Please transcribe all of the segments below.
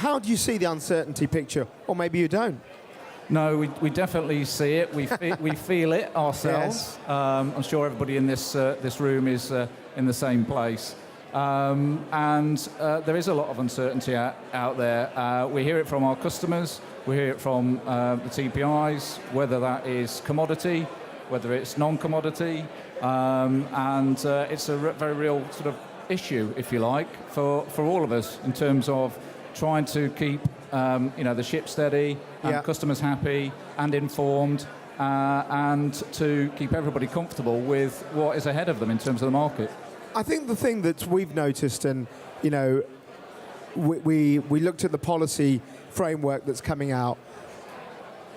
How do you see the uncertainty picture? Or maybe you don't. No, we definitely see it. We feel it ourselves. Yes. I'm sure everybody in this room is in the same place. And there is a lot of uncertainty out there. We hear it from our customers. We hear it from the TPIs, whether that is commodity, whether it's non-commodity. And it's a very real sort of issue, if you like, for all of us in terms of trying to keep the ship steady and customers happy and informed, and to keep everybody comfortable with what is ahead of them in terms of the market. I think the thing that we've noticed, and we looked at the policy framework that's coming out.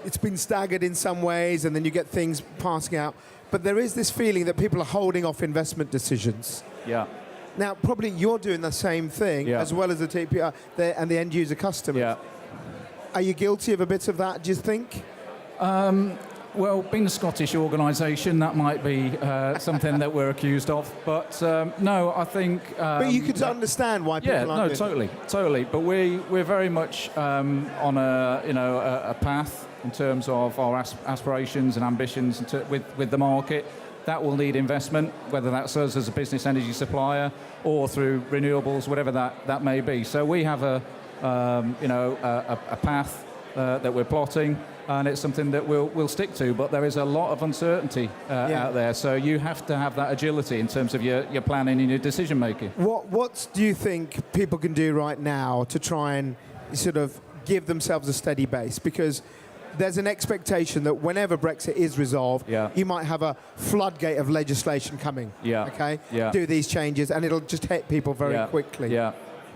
It's been staggered in some ways, and then you get things passing out. But there is this feeling that people are holding off investment decisions. Yeah. Now, probably you're doing the same thing, as well as the TPI and the end user customers. Yeah. Are you guilty of a bit of that, do you think? Well, being a Scottish organisation, that might be something that we're accused of. But no, I think... but you could understand why people aren't doing it. Totally. But we're very much on a path in terms of our aspirations and ambitions with the market. That will need investment, whether that's us as a business energy supplier or through renewables, whatever that may be. So we have a path that we're plotting, and it's something that we'll stick to. But there is a lot of uncertainty out there, so you have to have that agility in terms of your planning and your decision making. What do you think people can do right now to try and sort of give themselves a steady base? Because there's an expectation that whenever Brexit is resolved, you might have a floodgate of legislation coming. Okay? Do these changes, and it'll just hit people very quickly.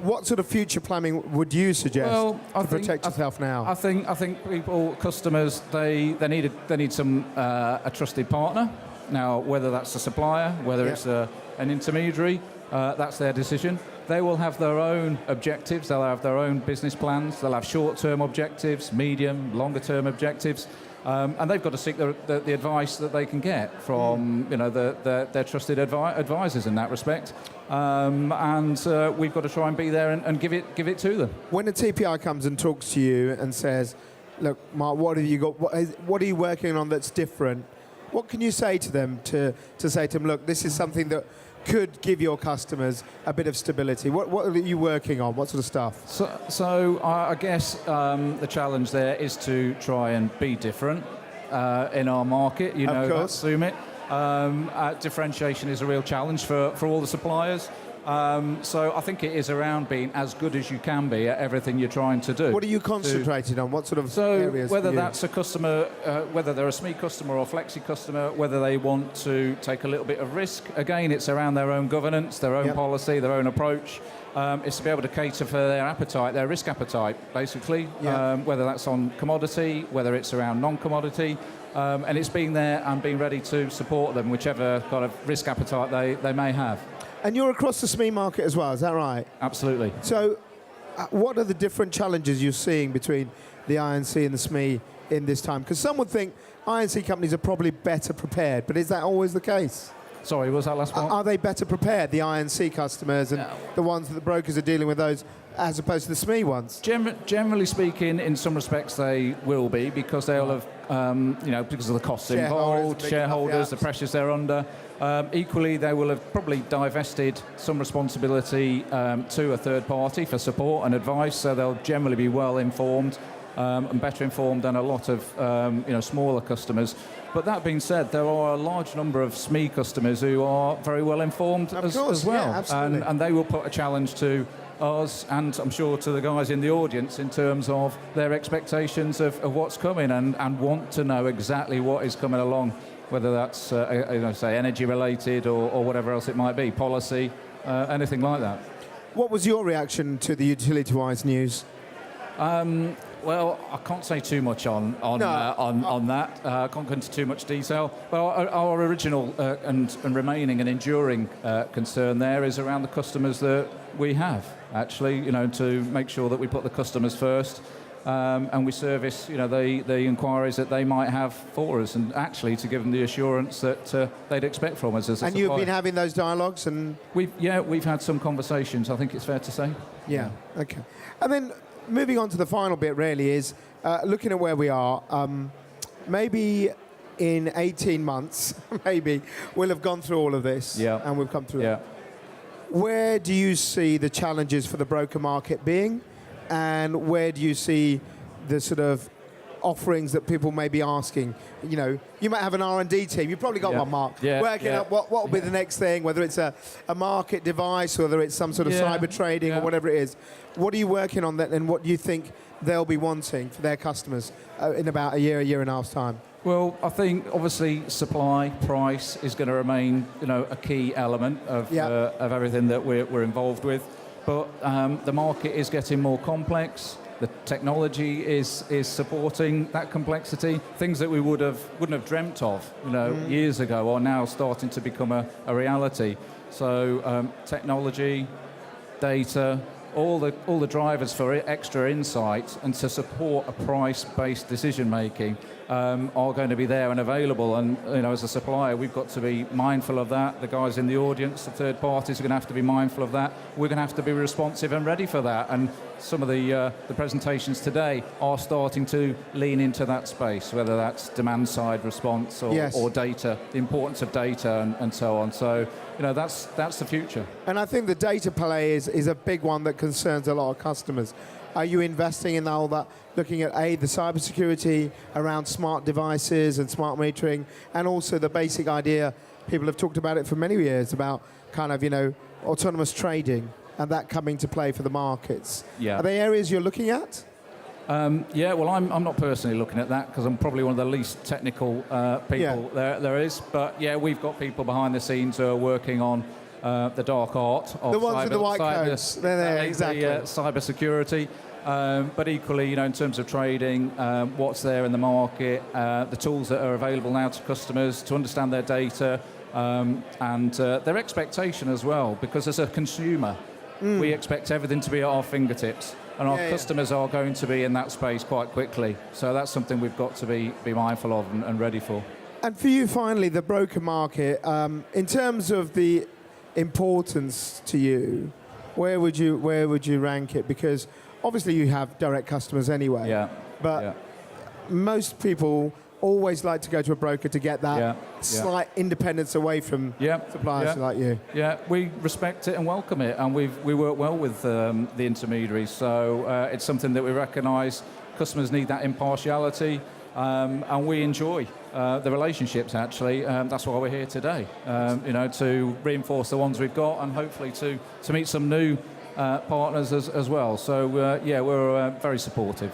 What sort of future planning would you suggest to protect yourself now? I think people, customers, they need some a trusted partner. Now, whether that's a supplier, whether it's an intermediary, that's their decision. They will have their own objectives. They'll have their own business plans. They'll have short-term objectives, medium, longer-term objectives, and they've got to seek the advice that they can get from their trusted advisors in that respect. And we've got to try and be there and give it to them. When a TPI comes and talks to you and says, "Look, Mark, what have you got? What are you working on that's different?" What can you say to them to say to them, "Look, this is something that could give your customers a bit of stability"? What are you working on? What sort of stuff? So I guess the challenge there is to try and be different in our market. Assume it. Differentiation is a real challenge for all the suppliers. So I think it is around being as good as you can be at everything you're trying to do. What are you concentrating on? What sort of areas? So whether that's a customer, whether they're a SME customer or a flexi customer, whether they want to take a little bit of risk, again, it's around their own governance, their own policy, their own approach. It's to be able to cater for their appetite, their risk appetite, basically, whether that's on commodity, whether it's around non-commodity. And it's being there and being ready to support them, whichever kind of risk appetite they may have. And you're across the SME market as well, is that right? Absolutely. So what are the different challenges you're seeing between the I&C and the SME in this time? Because some would think I&C companies are probably better prepared, but is that always the case? Sorry, what was that last one? Are they better prepared, the I&C customers and the ones that the brokers are dealing with those, as opposed to the SME ones? Generally speaking, in some respects they will be, because they'll have, because of the costs involved, shareholders, the pressures they're under. Equally, they will have probably divested some responsibility to a third party for support and advice, so they'll generally be well informed and better informed than a lot of smaller customers. But that being said, there are a large number of SME customers who are very well informed as well, and they will put a challenge to us, and I'm sure to the guys in the audience, in terms of their expectations of what's coming, and want to know exactly what is coming along, whether that's say energy related or whatever else it might be, policy, anything like that. What was your reaction to the utility-wise news? Well, I can't say too much on that. I can't go into too much detail. But our original and remaining and enduring concern there is around the customers that we have, actually, to make sure that we put the customers first, and we service, the inquiries that they might have for us, and actually to give them the assurance that they'd expect from us as a supplier. And you've been having those dialogues, and we've had some conversations, I think it's fair to say. Yeah. Okay. And then moving on to the final bit really is looking at where we are. Maybe in 18 months, maybe we'll have gone through all of this, and we've come through it. Where do you see the challenges for the broker market being, and where do you see the sort of offerings that people may be asking? You know, you might have an R&D team. You've probably got one, Mark. Working out what will be the next thing, whether it's a market device, whether it's some sort of cyber trading or whatever it is. What are you working on that, and what do you think they'll be wanting for their customers in about a year and a half's time? Well, I think obviously supply, price is going to remain, you know, a key element of everything that we're involved with. But the market is getting more complex. The technology is supporting that complexity. Things that we wouldn't have dreamt of, you know, years ago are now starting to become a reality. So technology, data, all the drivers for extra insight and to support a price-based decision making are going to be there and available. And you know, as a supplier, we've got to be mindful of that. The guys in the audience, the third parties, are going to have to be mindful of that. We're going to have to be responsive and ready for that. And some of the presentations today are starting to lean into that space, whether that's demand-side response or data, the importance of data, and so on. So you know, that's the future. And I think the data play is a big one that concerns a lot of customers. Are you investing in all that, looking at the cybersecurity around smart devices and smart metering, and also the basic idea, people have talked about it for many years, about kind of, you know, autonomous trading and that coming to play for the markets. Are they areas you're looking at? Well, I'm not personally looking at that because I'm probably one of the least technical people there is. But yeah, we've got people behind the scenes who are working on the dark art of the ones with the white coats. Exactly. Cyber security. But equally, you know, in terms of trading, what's there in the market, the tools that are available now to customers to understand their data, and their expectation as well. Because as a consumer, we expect everything to be at our fingertips. And our customers are going to be in that space quite quickly. So that's something we've got to be mindful of and ready for. And for you, finally, the broker market, in terms of the importance to you, where would you rank it? Because obviously you have direct customers anyway. But most people always like to go to a broker to get that slight independence away from suppliers like you. We respect it and welcome it, and we work well with the intermediaries. So it's something that we recognise. Customers need that impartiality, and we enjoy the relationships. Actually, that's why we're here today. You know, to reinforce the ones we've got, and hopefully to meet some new partners as well. So we're very supportive.